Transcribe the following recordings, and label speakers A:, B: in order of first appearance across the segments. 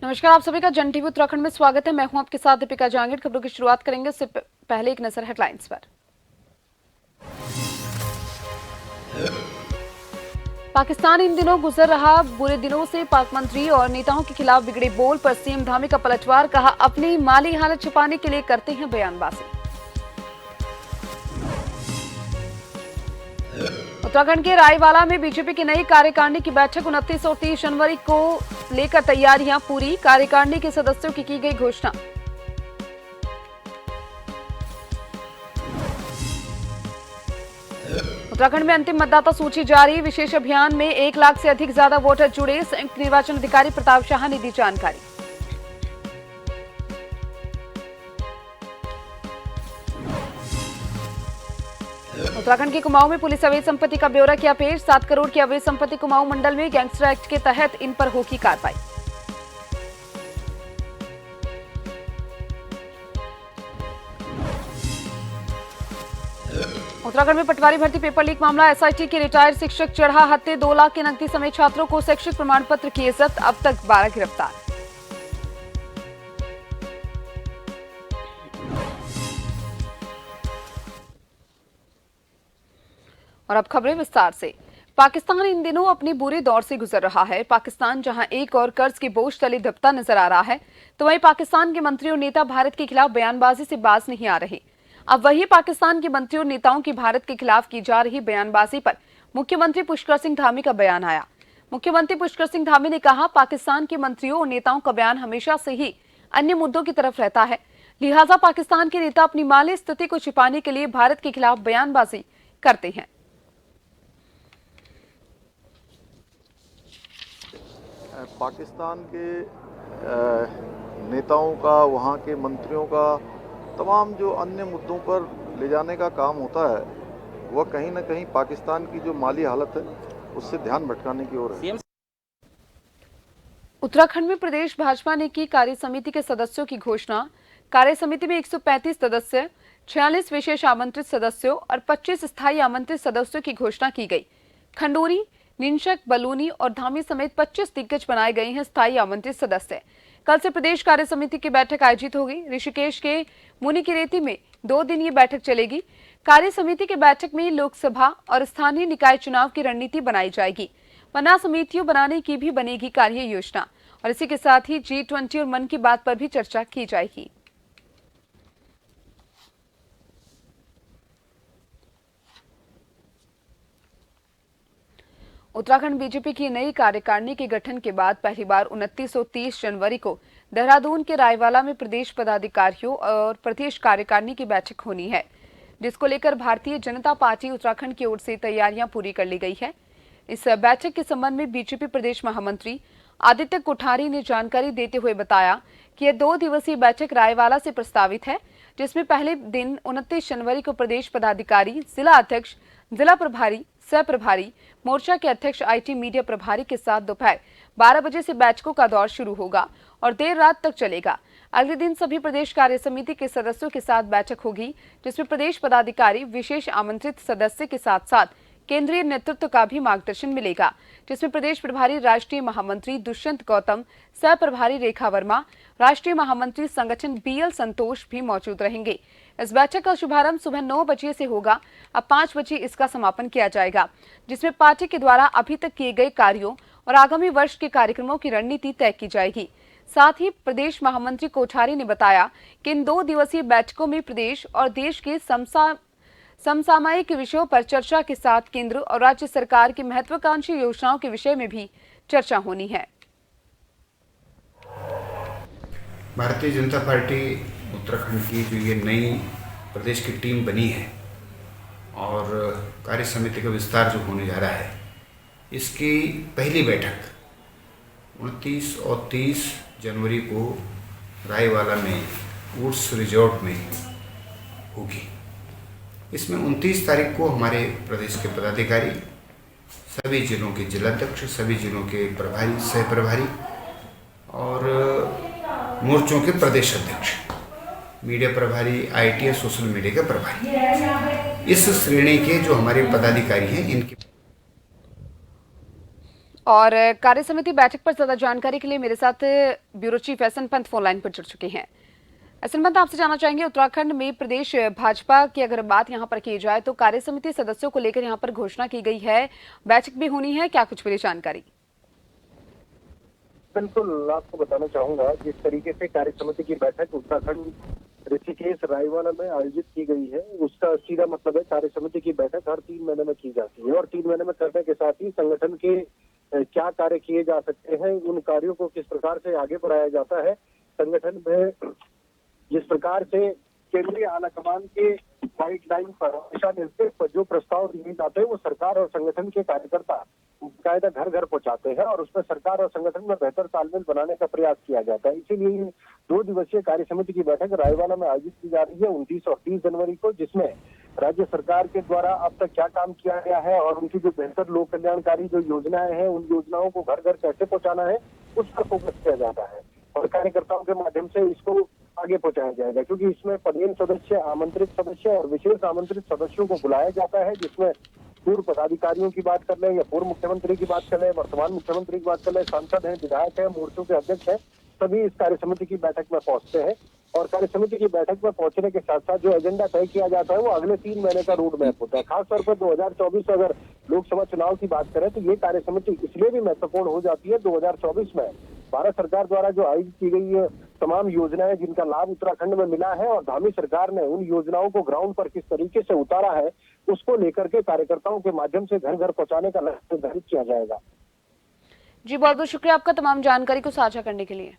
A: नमस्कार, आप सभी का जन टीवी उत्तराखंड में स्वागत है। मैं हूं आपके साथ दीपिका जांगिड़। खबरों की शुरुआत करेंगे उससे पहले एक नजर हेडलाइंस पर। पाकिस्तान इन दिनों गुजर रहा बुरे दिनों से, पाक मंत्री और नेताओं के खिलाफ बिगड़े बोल पर सीएम धामी का पलटवार। कहा, अपनी माली हालत छुपाने के लिए करते हैं बयानबाजी। उत्तराखंड के रायवाला में बीजेपी की नई कार्यकारिणी की बैठक 29 और 30 जनवरी को लेकर तैयारियां पूरी। कार्यकारिणी के सदस्यों की गई घोषणा। उत्तराखंड में अंतिम मतदाता सूची जारी। विशेष अभियान में 1 लाख से अधिक ज्यादा वोटर जुड़े। संयुक्त निर्वाचन अधिकारी प्रताप शाह ने दी जानकारी। उत्तराखंड के कुमाऊं में पुलिस अवैध संपत्ति का ब्यौरा किया पेश। 7 करोड़ की अवैध संपत्ति कुमाऊं मंडल में। गैंगस्टर एक्ट के तहत इन पर होगी कार्रवाई। उत्तराखंड में पटवारी भर्ती पेपर लीक मामला। एसआईटी के रिटायर्ड शिक्षक चढ़ा हत्थे। 2 लाख की नकदी समेत छात्रों को शैक्षिक प्रमाण पत्र किए जब्त। अब तक 12 गिरफ्तार। और अब खबरें विस्तार से। पाकिस्तान इन दिनों अपनी बुरे दौर से गुजर रहा है। पाकिस्तान जहां एक और कर्ज के बोझ तले दबता नजर आ रहा है, तो वहीं पाकिस्तान के मंत्री और नेता भारत के खिलाफ बयानबाजी से बाज नहीं आ रहे। अब वही पाकिस्तान के मंत्री और नेताओं की भारत के खिलाफ की जा रही बयानबाजी पर मुख्यमंत्री पुष्कर सिंह धामी का बयान आया। मुख्यमंत्री पुष्कर सिंह धामी ने कहा, पाकिस्तान के मंत्रियों और नेताओं का बयान हमेशा से ही अन्य मुद्दों की तरफ रहता है, लिहाजा पाकिस्तान के नेता अपनी माली स्थिति को छिपाने के लिए भारत के खिलाफ बयानबाजी करते हैं।
B: पाकिस्तान के नेताओं का, वहाँ के मंत्रियों का तमाम जो अन्य मुद्दों पर ले जाने का काम होता है, वह कहीं ना कहीं पाकिस्तान की जो माली हालत है उससे ध्यान भटकाने की ओर है।
A: उत्तराखंड में प्रदेश भाजपा ने की कार्य समिति के सदस्यों की घोषणा। कार्य समिति में 135 सदस्य, 46 विशेष आमंत्रित सदस्यों और 25 स्थायी आमंत्रित सदस्यों की घोषणा की गई। खंडूरी, निंशक, बलूनी और धामी समेत 25 दिग्गज बनाए गए हैं स्थायी आमंत्रित सदस्य। कल से प्रदेश कार्य समिति की बैठक आयोजित होगी। ऋषिकेश के मुनिकीरेती में 2 दिन ये बैठक चलेगी। कार्य समिति की बैठक में लोकसभा और स्थानीय निकाय चुनाव की रणनीति बनाई जाएगी। वरना समितियों बनाने की भी बनेगी कार्य योजना, और इसी के साथ ही G20 और मन की बात पर भी चर्चा की जाएगी। उत्तराखंड बीजेपी की नई कार्यकारिणी के गठन के बाद पहली बार 29 और 30 जनवरी को देहरादून के रायवाला में प्रदेश पदाधिकारियों और प्रदेश कार्यकारिणी की बैठक होनी है, जिसको लेकर भारतीय जनता पार्टी उत्तराखंड की ओर से तैयारियां पूरी कर ली गई है। इस बैठक के संबंध में बीजेपी प्रदेश महामंत्री आदित्य कोठारी ने जानकारी देते हुए बताया कि यह 2 दिवसीय बैठक रायवाला से प्रस्तावित है, जिसमें पहले दिन 29 जनवरी को प्रदेश पदाधिकारी, जिला अध्यक्ष, जिला प्रभारी, सह प्रभारी, मोर्चा के अध्यक्ष, आईटी मीडिया प्रभारी के साथ दोपहर 12 बजे से बैठकों का दौर शुरू होगा और देर रात तक चलेगा। अगले दिन सभी प्रदेश कार्य समिति के सदस्यों के साथ बैठक होगी, जिसमें प्रदेश पदाधिकारी, विशेष आमंत्रित सदस्य के साथ साथ केंद्रीय नेतृत्व का भी मार्गदर्शन मिलेगा, जिसमें प्रदेश प्रभारी राष्ट्रीय महामंत्री दुष्यंत गौतम, सह प्रभारी रेखा वर्मा, राष्ट्रीय महामंत्री संगठन BL संतोष भी मौजूद रहेंगे। इस बैठक का शुभारंभ सुबह 9 बजे से होगा। अब 5 बजे इसका समापन किया जाएगा, जिसमें पार्टी के द्वारा अभी तक किए गए कार्यों और आगामी वर्ष के कार्यक्रमों की रणनीति तय की जाएगी। साथ ही प्रदेश महामंत्री कोठारी ने बताया कि इन 2 दिवसीय बैठकों में प्रदेश और देश के समसामयिक विषयों पर चर्चा के साथ केंद्र और राज्य सरकार की महत्वाकांक्षी योजनाओं के विषय में भी चर्चा होनी है।
C: भारतीय जनता पार्टी उत्तराखंड की जो ये नई प्रदेश की टीम बनी है और कार्य समिति का विस्तार जो होने जा रहा है, इसकी पहली बैठक 29 और 30 जनवरी को रायवाला में वुड्स रिजॉर्ट में होगी। इसमें 29 तारीख को हमारे प्रदेश के पदाधिकारी, सभी जिलों के जिलाध्यक्ष, सभी जिलों के प्रभारी, सह प्रभारी और मोर्चों के प्रदेश अध्यक्ष, मीडिया प्रभारी, आईटी और सोशल मीडिया के प्रभारी, इस श्रेणी के जो हमारे पदाधिकारी हैं, इनकी
A: और कार्य समिति बैठक पर ज्यादा जानकारी के लिए मेरे साथ bureau chief SN Pant phone line पर जुड़ चुके हैं। एसएन पंत, आपसे जानना चाहेंगे, उत्तराखंड में प्रदेश भाजपा की अगर बात यहां पर की जाए तो कार्य समिति सदस्यों को लेकर यहां पर घोषणा की गई है, बैठक भी होनी है, क्या कुछ मिली जानकारी?
D: बिल्कुल, आपको बताना चाहूंगा जिस तरीके से कार्य समिति की बैठक उत्तराखंड ऋषिकेश रायवाला में आयोजित की गई है, उसका सीधा मतलब है कार्य समिति की बैठक हर 3 महीने में की जाती है और 3 महीने में करने के साथ ही संगठन के क्या कार्य किए जा सकते हैं, उन कार्यों को किस प्रकार से आगे बढ़ाया जाता है, संगठन में जिस प्रकार से केंद्रीय आला कमान के गाइडलाइन पर दिशा निर्देश पर जो प्रस्ताव दिए जाते हैं वो सरकार और संगठन के कार्यकर्ता कायदा घर घर पहुंचाते हैं और उसमें सरकार और संगठन में बेहतर तालमेल बनाने का प्रयास किया जाता है। इसीलिए 2 दिवसीय कार्य समिति की बैठक रायवाला में आयोजित की जा रही है 29 और 30 जनवरी को, जिसमें राज्य सरकार के द्वारा अब तक क्या काम किया गया है और उनकी जो बेहतर लोक कल्याणकारी जो योजनाएं हैं उन योजनाओं को घर घर कैसे पहुंचाना है उस पर फोकस किया जाता है और कार्यकर्ताओं के माध्यम से इसको आगे पहुंचाया जाएगा, क्योंकि इसमें पदेन सदस्य, आमंत्रित सदस्य और विशेष आमंत्रित सदस्यों को बुलाया जाता है, जिसमें पूर्व पदाधिकारियों की बात कर लें या पूर्व मुख्यमंत्री की बात कर लें, वर्तमान मुख्यमंत्री की बात कर लें, सांसद हैं, विधायक हैं, मोर्चों के अध्यक्ष हैं, सभी इस कार्य समिति की बैठक में पहुंचते हैं और कार्य समिति की बैठक में पहुंचने के साथ साथ जो एजेंडा तय किया जाता है वो अगले 3 महीने का रोड मैप होता है। खासतौर पर 2024 अगर लोकसभा चुनाव की बात करें तो ये कार्य समिति इसलिए भी महत्वपूर्ण हो जाती है। 2024 में भारत सरकार द्वारा जो आयोजित की गई है तमाम योजनाएं जिनका लाभ उत्तराखंड में मिला है और धामी सरकार ने उन योजनाओं को ग्राउंड पर किस तरीके से उतारा है उसको लेकर के कार्यकर्ताओं के माध्यम से घर घर पहुंचाने का लक्ष्य निर्धारित किया जाएगा।
A: जी, बहुत बहुत शुक्रिया आपका तमाम जानकारी को साझा करने के लिए।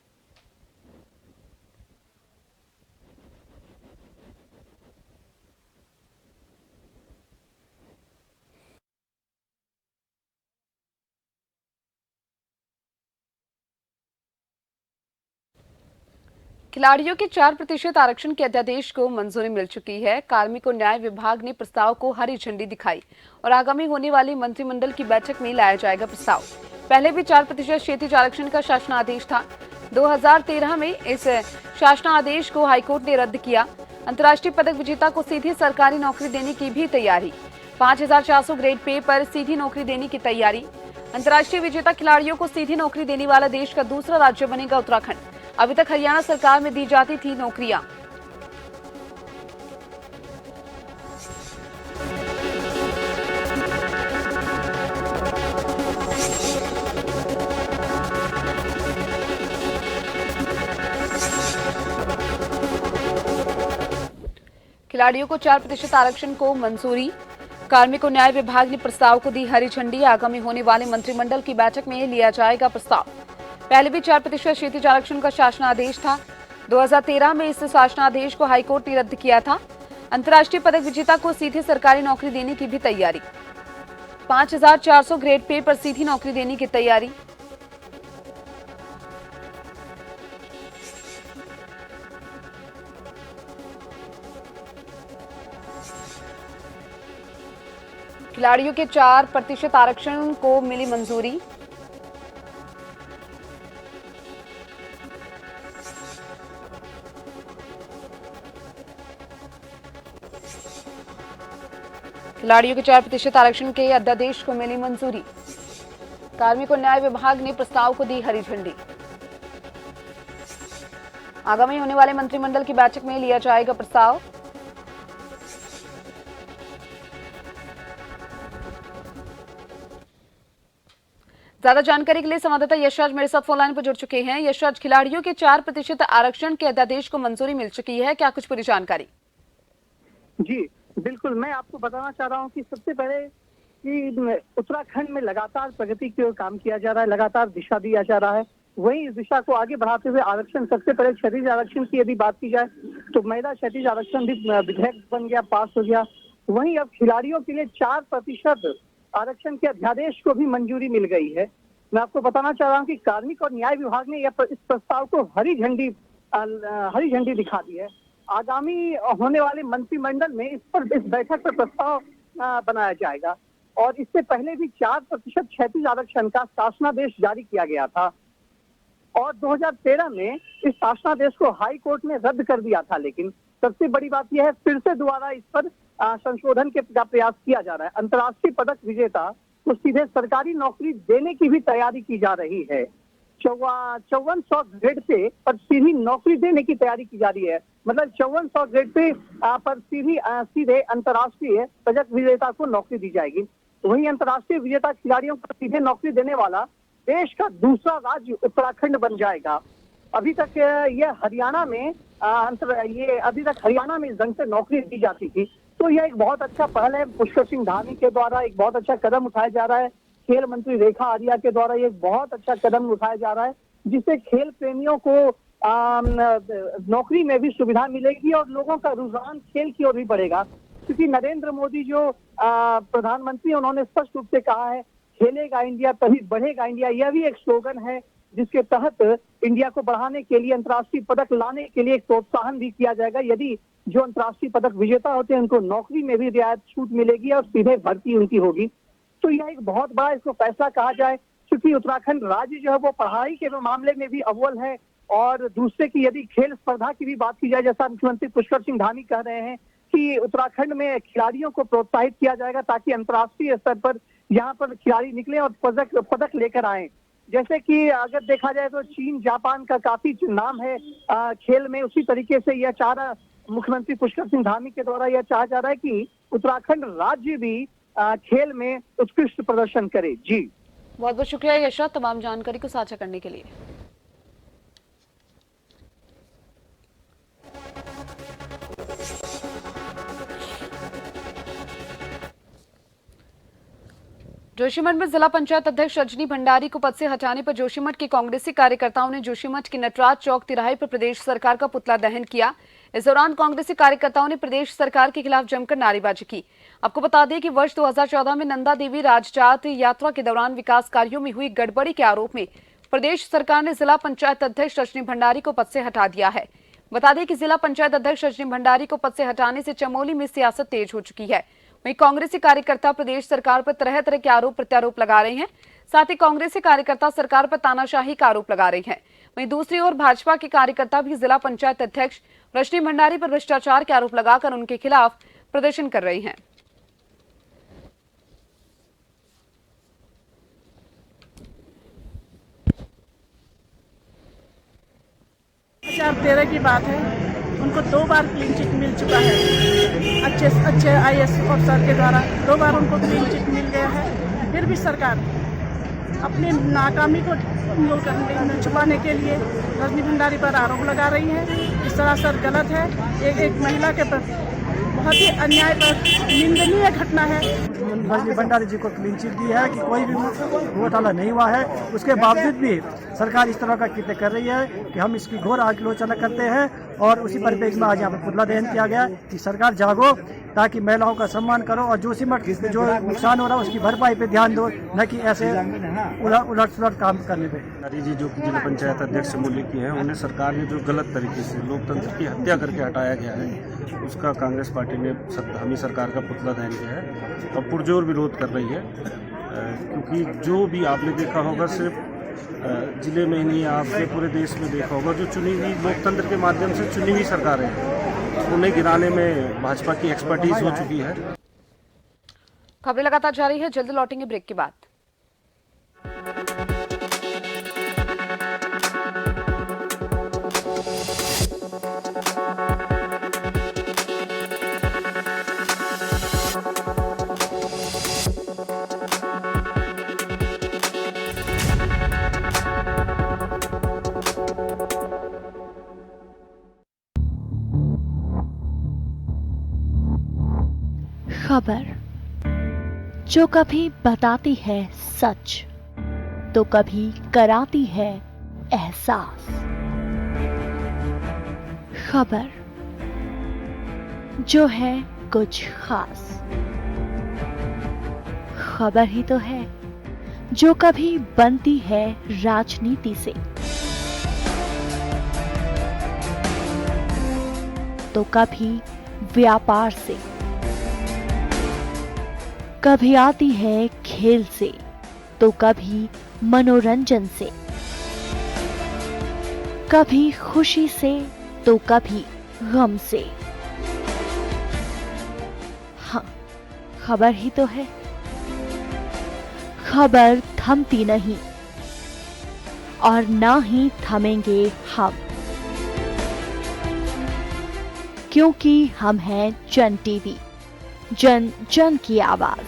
A: खिलाड़ियों के 4% आरक्षण के अध्यादेश को मंजूरी मिल चुकी है। कार्मिक और न्याय विभाग ने प्रस्ताव को हरी झंडी दिखाई और आगामी होने वाली मंत्रिमंडल की बैठक में लाया जाएगा प्रस्ताव। पहले भी 4% क्षैतिज आरक्षण का शासनादेश था। 2013 में इस शासनादेश को हाईकोर्ट ने रद्द किया। अंतर्राष्ट्रीय पदक विजेता को सीधी सरकारी नौकरी देने की भी तैयारी। 5400 ग्रेड पे पर सीधी नौकरी देने की तैयारी। अंतर्राष्ट्रीय विजेता खिलाड़ियों को सीधी नौकरी देने वाला देश का दूसरा राज्य बनेगा उत्तराखंड। अभी तक हरियाणा सरकार में दी जाती थी नौकरियां। खिलाड़ियों को 4% आरक्षण को मंजूरी। कार्मिक और न्याय विभाग ने प्रस्ताव को दी हरी झंडी। आगामी होने वाले मंत्रिमंडल की बैठक में लिया जाएगा प्रस्ताव। पहले भी 4% क्षैतिज आरक्षण का शासनादेश था। 2013 में इस शासनादेश को हाईकोर्ट ने रद्द किया था। अंतर्राष्ट्रीय पदक विजेता को सीधे सरकारी नौकरी देने की भी तैयारी। 5400 ग्रेड पे पर सीधी नौकरी देने की तैयारी। खिलाड़ियों के 4% आरक्षण को मिली मंजूरी। खिलाड़ियों के 4% आरक्षण के अध्यादेश को मिली मंजूरी। कार्मिक और न्याय विभाग ने प्रस्ताव को दी हरी झंडी। आगामी होने वाले मंत्रिमंडल की बैठक में लिया जाएगा प्रस्ताव। ज्यादा जानकारी के लिए संवाददाता यशराज मेरे साथ फोन लाइन पर जुड़ चुके हैं। यशराज, खिलाड़ियों के 4% आरक्षण के अध्यादेश को मंजूरी मिल चुकी है, क्या कुछ पूरी जानकारी?
E: जी बिल्कुल, मैं आपको बताना चाह रहा हूं कि सबसे पहले कि उत्तराखंड में लगातार प्रगति की ओर काम किया जा रहा है, लगातार दिशा दिया जा रहा है। वहीं इस दिशा को आगे बढ़ाते हुए आरक्षण, सबसे पहले क्षैतिज आरक्षण की यदि बात की जाए तो महिला क्षैतिज आरक्षण भी विधेयक बन गया, पास हो गया। वहीं अब खिलाड़ियों के लिए 4% आरक्षण के अध्यादेश को भी मंजूरी मिल गई है। मैं आपको बताना चाह रहा हूँ कि कार्मिक और न्याय विभाग ने इस प्रस्ताव को हरी झंडी दिखा दी है। आगामी होने वाले मंत्रिमंडल में इस बैठक पर प्रस्ताव बनाया जाएगा और इससे पहले भी 4% क्षैतिज आरक्षण का शासनादेश जारी किया गया था और 2013 में इस शासनादेश को हाई कोर्ट ने रद्द कर दिया था। लेकिन सबसे बड़ी बात यह है फिर से दोबारा इस पर संशोधन का प्रयास किया जा रहा है। अंतर्राष्ट्रीय पदक विजेता को सीधे सरकारी नौकरी देने की भी तैयारी की जा रही है। 5400 ग्रेड पे पर सीधी नौकरी देने की तैयारी की जा रही है। मतलब 5400 ग्रेड पे पर सीधे अंतर्राष्ट्रीय पदक विजेता को नौकरी दी जाएगी। वहीं अंतर्राष्ट्रीय विजेता खिलाड़ियों को सीधे नौकरी देने वाला देश का दूसरा राज्य उत्तराखंड बन जाएगा। अभी तक यह हरियाणा में अभी तक हरियाणा में इस ढंग से नौकरी दी जाती थी। तो यह एक बहुत अच्छा पहल है पुष्कर सिंह धामी के द्वारा, एक बहुत अच्छा कदम उठाया जा रहा है। खेल मंत्री रेखा आर्या के द्वारा ये बहुत अच्छा कदम उठाया जा रहा है, जिससे खेल प्रेमियों को नौकरी में भी सुविधा मिलेगी और लोगों का रुझान खेल की ओर भी बढ़ेगा। क्योंकि नरेंद्र मोदी जो प्रधानमंत्री, उन्होंने स्पष्ट रूप से कहा है, खेलेगा इंडिया तभी बढ़ेगा इंडिया। यह भी एक स्लोगन है जिसके तहत इंडिया को बढ़ाने के लिए, अंतर्राष्ट्रीय पदक लाने के लिए एक प्रोत्साहन भी किया जाएगा। यदि जो अंतर्राष्ट्रीय पदक विजेता होते हैं उनको नौकरी में भी रियायत छूट मिलेगी और सीधे भर्ती उनकी होगी। तो यह एक बहुत बड़ा इसको फैसला कहा जाए, क्योंकि उत्तराखंड राज्य जो है वो पढ़ाई के मामले में भी अव्वल है। और दूसरे की यदि खेल स्पर्धा की भी बात की जाए, जैसा मुख्यमंत्री पुष्कर सिंह धामी कह रहे हैं कि उत्तराखंड में खिलाड़ियों को प्रोत्साहित किया जाएगा ताकि अंतर्राष्ट्रीय स्तर पर यहाँ पर खिलाड़ी निकले और पदक लेकर आए। जैसे कि अगर देखा जाए तो चीन जापान का काफी नाम है खेल में, उसी तरीके से यह चाह रहा मुख्यमंत्री पुष्कर सिंह धामी के द्वारा यह चाहा जा रहा है कि उत्तराखंड राज्य भी खेल में उत्कृष्ट प्रदर्शन करे। जी
A: बहुत बहुत शुक्रिया यशा, तमाम जानकारी को साझा करने के लिए। जोशीमठ में जिला पंचायत अध्यक्ष रजनी भंडारी को पद से हटाने पर जोशीमठ के कांग्रेसी कार्यकर्ताओं ने जोशीमठ के नटराज चौक तिराहे पर प्रदेश सरकार का पुतला दहन किया। इस दौरान कांग्रेसी कार्यकर्ताओं ने प्रदेश सरकार के खिलाफ जमकर नारेबाजी की। आपको बता दें कि वर्ष 2014 में नंदा देवी राजजात यात्रा के दौरान विकास कार्यों में हुई गड़बड़ी के आरोप में प्रदेश सरकार ने जिला पंचायत अध्यक्ष रजनी भंडारी को पद से हटा दिया है। बता दें कि जिला पंचायत अध्यक्ष रजनी भंडारी को पद से हटाने से चमोली में सियासत तेज हो चुकी है। वहीं कांग्रेसी कार्यकर्ता प्रदेश सरकार पर तरह तरह के आरोप प्रत्यारोप लगा रहे हैं। साथ ही कांग्रेसी कार्यकर्ता सरकार पर तानाशाही का आरोप लगा रहे हैं। वहीं दूसरी ओर भाजपा के कार्यकर्ता भी जिला पंचायत अध्यक्ष रजनी भंडारी पर भ्रष्टाचार के आरोप लगाकर उनके खिलाफ प्रदर्शन कर रहे हैं।
F: 2013 की बात है, उनको 2 बार क्लीन चिट मिल चुका है। अच्छे आईएएस अफसर के द्वारा 2 बार उनको क्लीन चिट मिल गया है। फिर भी सरकार अपनी नाकामी को छुपाने के लिए रजनी भंडारी पर आरोप लगा रही है। इस सरासर गलत है। एक महिला के प्रति बहुत ही अन्याय पर निंदनीय घटना है।
G: रजनी भंडारी जी को क्लीन चिट दी है कि कोई भी घोटाला नहीं हुआ है, उसके बावजूद भी सरकार इस तरह का कृत्य कर रही है कि हम इसकी घोर आलोचना करते हैं। और उसी परिप्रेक्ष्य में आज यहाँ पर पुतला दहन किया गया कि सरकार जागो, ताकि महिलाओं का सम्मान करो और जोशीमठ में जो नुकसान हो रहा है उसकी भरपाई पे ध्यान दो, न कि ऐसे उलट सुलट काम करने पे।
H: भंडारी जी जो कि जिला पंचायत अध्यक्ष मूल्य की है, उन्हें सरकार ने जो गलत तरीके से लोकतंत्र की हत्या करके हटाया गया है, उसका कांग्रेस पार्टी ने धामी सरकार का पुतला दहन किया है और पुरजोर विरोध कर रही है। क्योंकि जो भी आपने देखा होगा, सिर्फ जिले में ही नहीं, आपने पूरे देश में देखा होगा, जो चुनी हुई लोकतंत्र के माध्यम से चुनी हुई सरकारें हैं, उन्हें गिराने में भाजपा की एक्सपर्टीज हो चुकी है।
A: खबरें लगातार जारी है, जल्द लौटेंगे ब्रेक के बाद।
I: खबर जो कभी बताती है सच, तो कभी कराती है एहसास। खबर जो है कुछ खास, खबर ही तो है जो कभी बनती है राजनीति से, तो कभी व्यापार से, कभी आती है खेल से, तो कभी मनोरंजन से, कभी खुशी से, तो कभी गम से। हाँ, खबर ही तो है। खबर थमती नहीं और ना ही थमेंगे हम, क्योंकि हम हैं जन टीवी, जन जन की आवाज।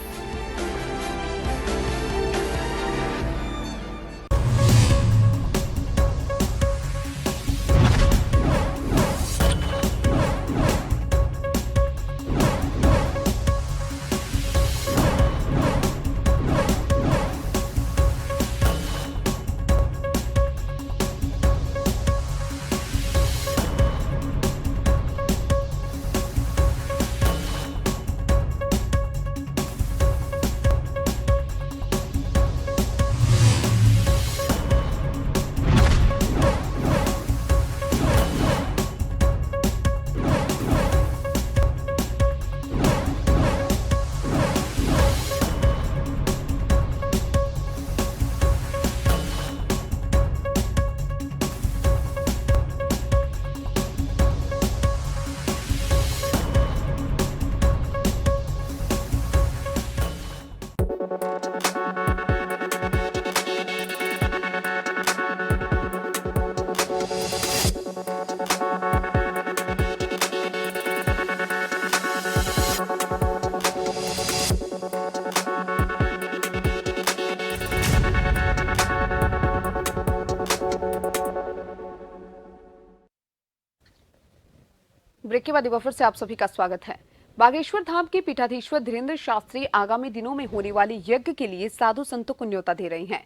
A: ब्रेक के बाद एक बार फिर से आप सभी का स्वागत है। बागेश्वर धाम के पीठाधीश्वर धीरेन्द्र शास्त्री आगामी दिनों में होने वाले यज्ञ के लिए साधु संतों को न्योता दे रहे हैं।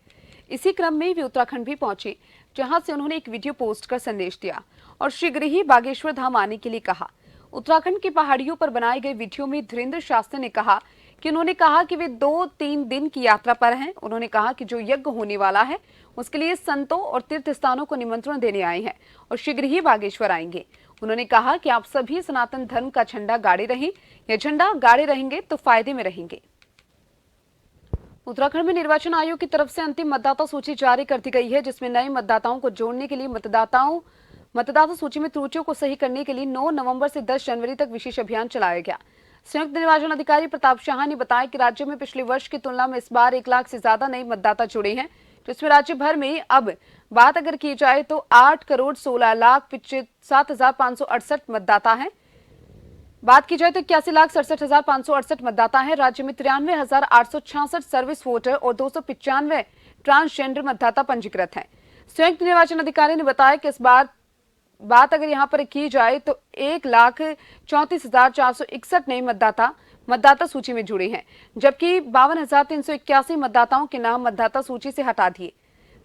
A: इसी क्रम में वे उत्तराखंड भी पहुंचे, जहां से उन्होंने एक वीडियो पोस्ट कर संदेश दिया और शीघ्र ही बागेश्वर धाम आने के लिए कहा। उत्तराखंड की पहाड़ियों पर बनाए गए वीडियो में धीरेन्द्र शास्त्री ने कहा कि उन्होंने कहा कि वे 2-3 दिन की यात्रा पर हैं। उन्होंने कहा कि जो यज्ञ होने वाला है उसके लिए संतों और तीर्थ स्थानों को निमंत्रण देने आए हैं और शीघ्र ही बागेश्वर आएंगे। उन्होंने कहा कि आप सभी सनातन धर्म का झंडा गाड़े रहें, यह झंडा गाड़े रहेंगे तो फायदे में रहेंगे। उत्तराखंड में निर्वाचन आयोग की तरफ से अंतिम मतदाता सूची जारी कर दी गई है, जिसमें नए मतदाताओं को जोड़ने के लिए मतदाता सूची में त्रुटियों को सही करने के लिए 9 नवंबर से 10 जनवरी तक विशेष अभियान चलाया गया। संयुक्त निर्वाचन अधिकारी प्रताप शाह ने बताया कि राज्य में पिछले वर्ष की तुलना में इस बार 1 लाख से ज्यादा नए मतदाता जुड़े हैं, जिसमें राज्य भर में अब बात अगर की जाए तो 8,16,67,568 मतदाता हैं। बात की जाए तो 81,67,568 मतदाता हैं। राज्य में 93,866 सर्विस वोटर और 295 ट्रांसजेंडर मतदाता पंजीकृत हैं। संयुक्त निर्वाचन अधिकारी ने बताया कि इस बार बात अगर यहां पर की जाए तो 1,34,461 नए मतदाता सूची में जुड़े हैं, जबकि 52,381 मतदाताओं के नाम मतदाता सूची से हटा दिए।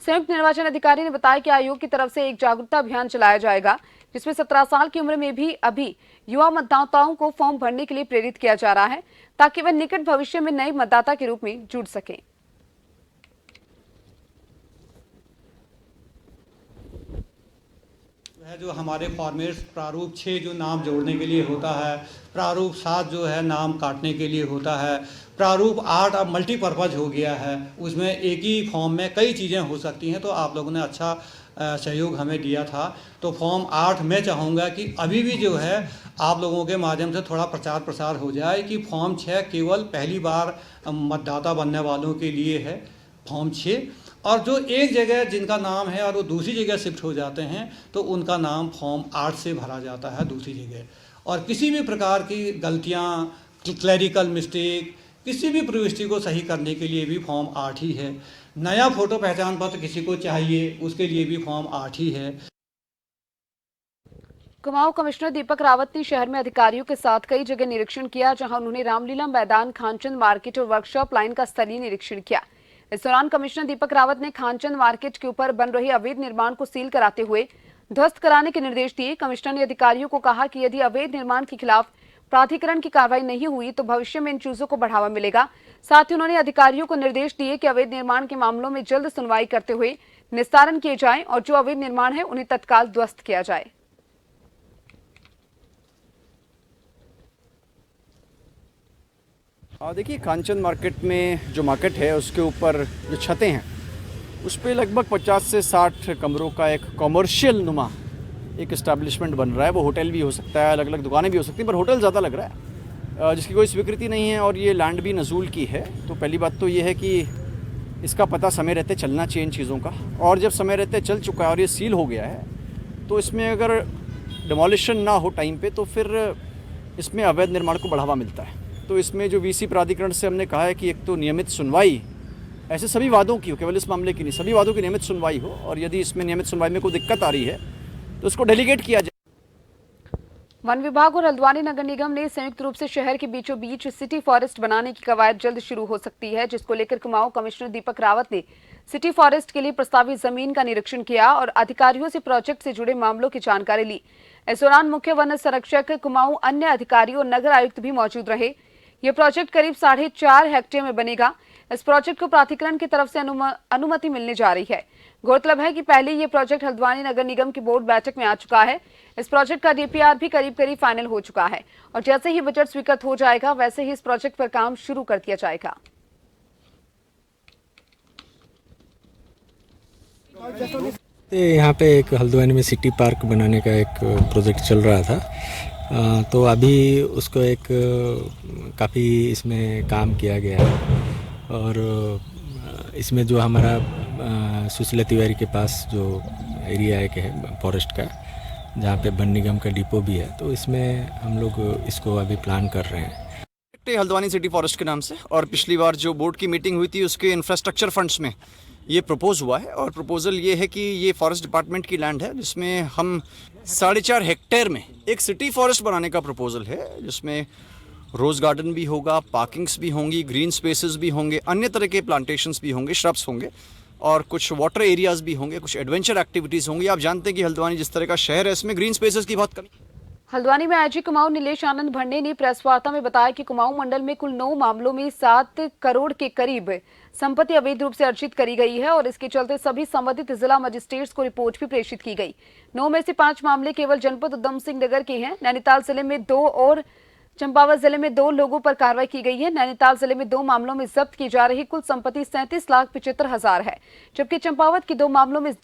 A: संयुक्त निर्वाचन अधिकारी ने बताया कि आयोग की तरफ से एक जागरूकता अभियान चलाया जाएगा, जिसमें 17 साल की उम्र में भी अभी युवा मतदाताओं को फॉर्म भरने के लिए प्रेरित किया जा रहा है, ताकि वह निकट भविष्य में नए मतदाता के रूप में जुड़ सकें।
J: है जो हमारे फॉर्मेट्स प्रारूप 6 जो नाम जोड़ने के लिए होता है, प्रारूप 7 जो है नाम काटने के लिए होता है, प्रारूप 8 अब मल्टीपर्पज़ हो गया है, उसमें एक ही फॉर्म में कई चीज़ें हो सकती हैं। तो आप लोगों ने अच्छा सहयोग हमें दिया था। तो फॉर्म 8 मैं चाहूँगा कि अभी भी जो है आप लोगों के माध्यम से थोड़ा प्रचार प्रसार हो जाए कि फॉर्म 6 केवल पहली बार मतदाता बनने वालों के लिए है, फॉर्म 6, और जो एक जगह जिनका नाम है और वो दूसरी जगह शिफ्ट हो जाते हैं तो उनका नाम फॉर्म 8 से भरा जाता है दूसरी जगह। और किसी भी प्रकार की गलतियाँ, क्लैरिकल मिस्टेक, किसी भी प्रविष्टि को सही करने के लिए भी फॉर्म 8 ही है। नया फोटो पहचान पत्र किसी को चाहिए, उसके लिए भी फॉर्म 8 ही है।
A: कुमाऊं कमिश्नर दीपक रावत ने शहर में अधिकारियों के साथ कई जगह निरीक्षण किया, जहां उन्होंने रामलीला मैदान, खानचंद मार्केट और वर्कशॉप लाइन का स्थलीय निरीक्षण किया। इस दौरान कमिश्नर दीपक रावत ने खानचंद मार्केट के ऊपर बन रहे अवैध निर्माण को सील कराते हुए ध्वस्त कराने के निर्देश दिए। कमिश्नर ने अधिकारियों को कहा कि यदि अवैध निर्माण के खिलाफ प्राधिकरण की कार्रवाई नहीं हुई तो भविष्य में इन चीजों को बढ़ावा मिलेगा। साथ ही उन्होंने अधिकारियों को निर्देश दिए कि अवैध निर्माण के मामलों में जल्द सुनवाई करते हुए निस्तारण किए जाए और जो अवैध निर्माण है उन्हें तत्काल ध्वस्त किया जाए।
K: देखिए, खानचंद मार्केट में जो मार्केट है उसके ऊपर जो छतें हैं उस पर लगभग 50 से 60 कमरों का एक कॉमर्शियल नुमा एक इस्टेब्लिशमेंट बन रहा है। वो होटल भी हो सकता है, अलग अलग दुकानें भी हो सकती हैं, पर होटल ज़्यादा लग रहा है, जिसकी कोई स्वीकृति नहीं है और ये लैंड भी नज़ूल की है। तो पहली बात तो ये है कि इसका पता समय रहते चलना चाहिए इन चीज़ों का, और जब समय रहते चल चुका है और ये सील हो गया है तो इसमें अगर डिमोलिशन ना हो टाइम पे तो फिर इसमें अवैध निर्माण को बढ़ावा मिलता है। तो इसमें जो वीसी प्राधिकरण से हमने कहा है कि एक तो नियमित सुनवाई ऐसे सभी वादों की हो, केवल इस मामले की नहीं, सभी वादों की नियमित सुनवाई हो, और यदि इसमें नियमित सुनवाई में कोई दिक्कत आ रही है तो उसको डेलीगेट किया जाए।
A: वन विभाग और हल्द्वानी नगर निगम ने संयुक्त रूप से शहर के बीचों बीच सिटी फॉरेस्ट बनाने की कवायद जल्द शुरू हो सकती है, जिसको लेकर कुमाऊं कमिश्नर दीपक रावत ने सिटी फॉरेस्ट के लिए प्रस्तावित जमीन का निरीक्षण किया और अधिकारियों से प्रोजेक्ट से जुड़े मामलों की जानकारी ली। इस दौरान मुख्य वन संरक्षक कुमाऊं, अन्य अधिकारी और नगर आयुक्त भी मौजूद रहे। ये प्रोजेक्ट करीब 4.5 हेक्टेयर में बनेगा। इस प्रोजेक्ट को प्राधिकरण की तरफ से अनुमति मिलने जा रही है। गौरतलब है कि पहले ये प्रोजेक्ट हल्द्वानी नगर निगम की बोर्ड बैठक में आ चुका है। इस प्रोजेक्ट का डीपीआर भी करीब फाइनल हो चुका है और जैसे ही बजट स्वीकृत हो जाएगा वैसे ही इस प्रोजेक्ट पर काम शुरू कर दिया जाएगा।
L: यहाँ पे एक हल्द्वानी में सिटी पार्क बनाने का एक प्रोजेक्ट चल रहा था, तो अभी उसको एक काफ़ी इसमें काम किया गया है और इसमें जो हमारा सुशीला तिवारी के पास जो एरिया है फॉरेस्ट का, जहाँ पे वन निगम का डिपो भी है, तो इसमें हम लोग इसको अभी प्लान कर रहे हैं
K: हल्द्वानी सिटी फॉरेस्ट के नाम से। और पिछली बार जो बोर्ड की मीटिंग हुई थी उसके इंफ्रास्ट्रक्चर फंड्स में ये प्रपोज हुआ है, और प्रपोजल ये है कि ये फॉरेस्ट डिपार्टमेंट की लैंड है जिसमें हम 4.5 हेक्टेयर में एक सिटी फॉरेस्ट बनाने का प्रपोजल है, जिसमें रोज़ गार्डन भी होगा, पार्किंग्स भी होंगी, ग्रीन स्पेसेस भी होंगे, अन्य तरह के प्लांटेशंस भी होंगे, श्रब्स होंगे और कुछ वाटर एरियाज़ भी होंगे, कुछ एडवेंचर एक्टिविटीज़ होंगी। आप जानते हैं कि हल्द्वानी जिस तरह का शहर है इसमें ग्रीन स्पेसेस की बहुत कमी।
A: हल्द्वानी में आईजी कुमाऊं नीलेश आनंद भंडे ने प्रेस वार्ता में बताया कि कुमाऊं मंडल में कुल 9 मामलों में 7 करोड़ के करीब संपत्ति अवैध रूप से अर्जित करी गई है और इसके चलते सभी संबंधित जिला मजिस्ट्रेट्स को रिपोर्ट भी प्रेषित की गई। 9 में से 5 मामले केवल जनपद उधम सिंह नगर के हैं। नैनीताल जिले में 2 और चंपावत जिले में 2 लोगों पर कार्रवाई की गई है। नैनीताल जिले में 2 मामलों में जब्त की जा रही कुल संपत्ति 37,75,000 है, जबकि चंपावत के 2 मामलों में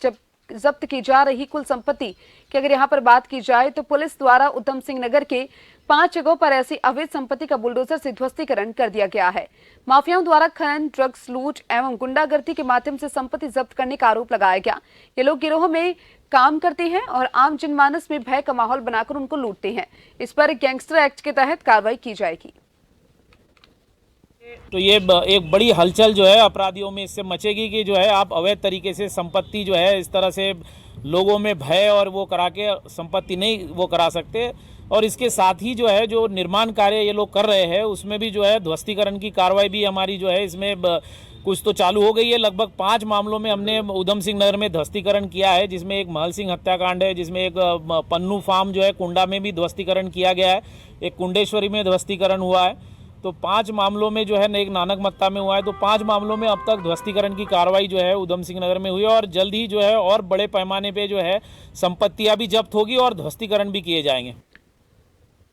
A: जब्त की जा रही कुल संपत्ति की अगर यहां पर बात की जाए तो पुलिस द्वारा उधम सिंह नगर के 5 जगहों पर ऐसी अवैध संपत्ति का बुलडोजर से ध्वस्तीकरण कर दिया गया है। माफियाओं द्वारा खनन, ड्रग्स, लूट एवं गुंडागर्दी के माध्यम से संपत्ति जब्त करने का आरोप लगाया गया। ये लोग गिरोह में काम करते हैं और आम जनमानस में भय का माहौल बनाकर उनको लूटते हैं। इस पर गैंगस्टर एक्ट के तहत कार्रवाई की जाएगी।
M: तो ये एक बड़ी हलचल जो है अपराधियों में इससे मचेगी कि जो है आप अवैध तरीके से संपत्ति जो है इस तरह से लोगों में भय और वो करा के संपत्ति नहीं वो करा सकते। और इसके साथ ही जो है जो निर्माण कार्य ये लोग कर रहे हैं उसमें भी जो है ध्वस्तीकरण की कार्रवाई भी हमारी जो है इसमें कुछ तो चालू हो गई है। लगभग 5 मामलों में हमने उधम सिंह नगर में ध्वस्तीकरण किया है, जिसमें एक महल सिंह हत्याकांड है, जिसमें एक पन्नू फार्म जो है कुंडा में भी ध्वस्तीकरण किया गया है, एक कुंडेश्वरी में ध्वस्तीकरण हुआ है। तो 5 मामलों में जो है एक नानक मत्ता में हुआ है। तो 5 मामलों में अब तक ध्वस्तीकरण की कार्रवाई जो है उधम सिंह नगर में हुई है और जल्द ही जो है और बड़े पैमाने पे जो है संपत्तियां भी जब्त होगी और ध्वस्तीकरण भी किए जाएंगे।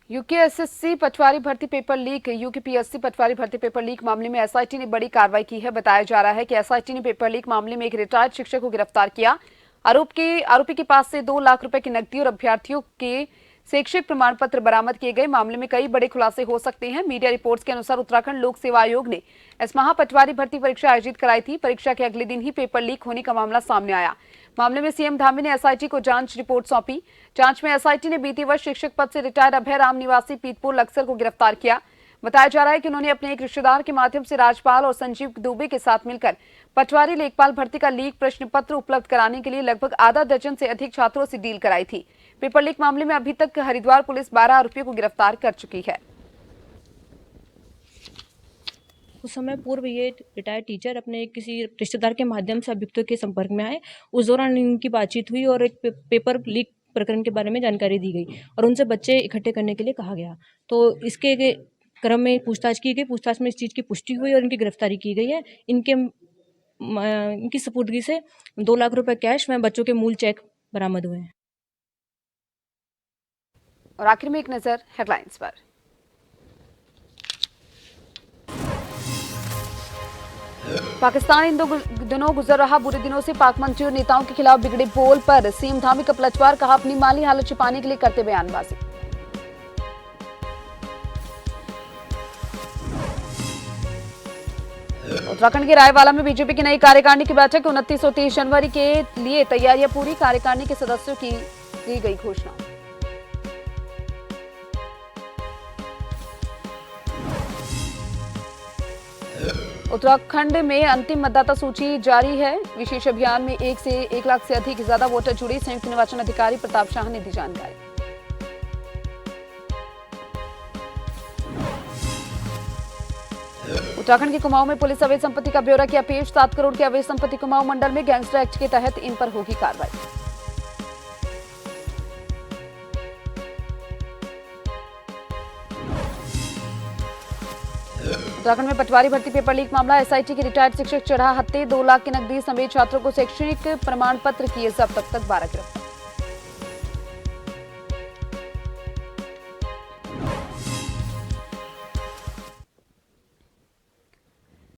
A: यूकेएसएससी पटवारी भर्ती पेपर लीक, यूकेपीएससी पटवारी भर्ती पेपर लीक मामले में एसआईटी ने बड़ी कार्रवाई की है। बताया जा रहा है कि एसआईटी ने पेपर लीक मामले में एक रिटायर्ड शिक्षक को गिरफ्तार किया। आरोपी के पास से 2 लाख रुपए की नकदी और अभ्यर्थियों के शैक्षिक प्रमाण पत्र बरामद किए गए। मामले में कई बड़े खुलासे हो सकते हैं। मीडिया रिपोर्ट्स के अनुसार उत्तराखंड लोक सेवा आयोग ने इस माह पटवारी भर्ती परीक्षा आयोजित कराई थी। परीक्षा के अगले दिन ही पेपर लीक होने का मामला सामने आया। मामले में सीएम धामी ने एसआईटी को जांच रिपोर्ट सौंपी। जांच में एसआईटी ने बीते वर्ष शिक्षक पद से रिटायर्ड अभय राम निवासी पीतपुर लक्सर को गिरफ्तार किया। बताया जा रहा है कि उन्होंने अपने एक रिश्तेदार के माध्यम से राजपाल और संजीव दुबे के साथ मिलकर पटवारी लेखपाल भर्ती का लीक प्रश्न पत्र उपलब्ध कराने के लिए लगभग आधा दर्जन से अधिक छात्रों से डील कराई थी। पेपर लीक मामले में अभी तक हरिद्वार पुलिस 12 आरोपियों को गिरफ्तार कर चुकी है।
N: उस समय पूर्व ये रिटायर्ड टीचर अपने किसी रिश्तेदार के माध्यम से अभियुक्तों के संपर्क में आए। उस दौरान इनकी बातचीत हुई और एक पेपर लीक प्रकरण के बारे में जानकारी दी गई और उनसे बच्चे इकट्ठे करने के लिए कहा गया। तो इसके क्रम में पूछताछ की गई। पूछताछ में इस चीज़ की पुष्टि हुई और इनकी गिरफ्तारी की गई है। इनकी सपुर्दगी से 2 लाख रुपए कैश व बच्चों के मूल चेक बरामद हुए हैं।
A: और आखिर में एक नजर हेडलाइंस पर। पाकिस्तान इन दिनों गुजर रहा बुरे दिनों से। पाक मंत्री और नेताओं के खिलाफ बिगड़े बोल पर सीएम धामी का पलटवार, कहा अपनी माली हालत छिपाने के लिए करते बयानबाजी। उत्तराखंड के रायवाला में बीजेपी की नई कार्यकारिणी की बैठक 29 और 30 जनवरी के लिए तैयारियां पूरी। कार्यकारिणी के सदस्यों की दी गई घोषणा। उत्तराखंड में अंतिम मतदाता सूची जारी है। विशेष अभियान में 1 लाख से अधिक ज्यादा वोटर जुड़े। संयुक्त निर्वाचन अधिकारी प्रताप शाह ने दी जानकारी। उत्तराखंड के कुमाऊं में पुलिस अवैध संपत्ति का ब्यौरा किया पेश। 7 करोड़ की अवैध संपत्ति कुमाऊं मंडल में। गैंगस्टर एक्ट के तहत इन पर होगी कार्रवाई। उत्तराखंड में पटवारी भर्ती पेपर लीक मामला। एसआईटी के रिटायर्ड शिक्षक चढ़ा हत्थे। 2 लाख की नकदी समेत छात्रों को शैक्षणिक प्रमाण पत्र किए जब्त। तब तक 12 गिरफ्तार।